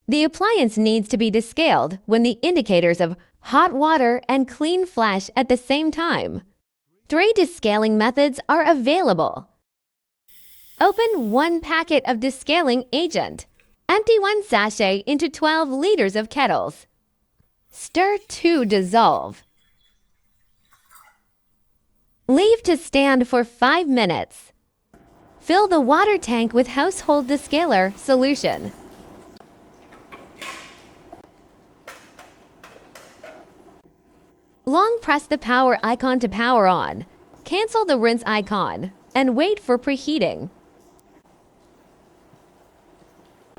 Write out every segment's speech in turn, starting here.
The appliance needs to be descaled when the indicators of hot water and clean flash at the same time. 3 descaling methods are available. Open 1 packet of descaling agent. Empty 1 sachet into 12 liters of kettles. Stir to dissolve. Leave to stand for 5 minutes. Fill the water tank with household descaler solution. Long press the power icon to power on. Cancel the rinse icon and wait for preheating.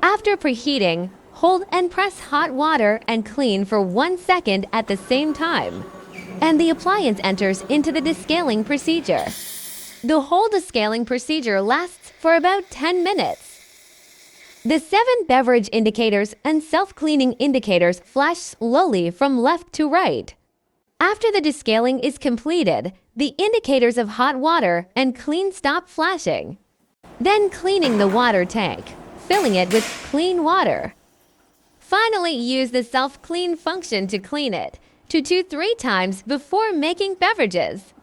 After preheating, hold and press hot water and clean for 1 second at the same time, and the appliance enters into the descaling procedure. The whole descaling procedure lasts for about 10 minutes. The 7 beverage indicators and self-cleaning indicators flash slowly from left to right. After the descaling is completed, the indicators of hot water and clean stop flashing. Then cleaning the water tank, filling it with clean water. Finally, use the self-clean function to clean it 2 to 3 times before making beverages.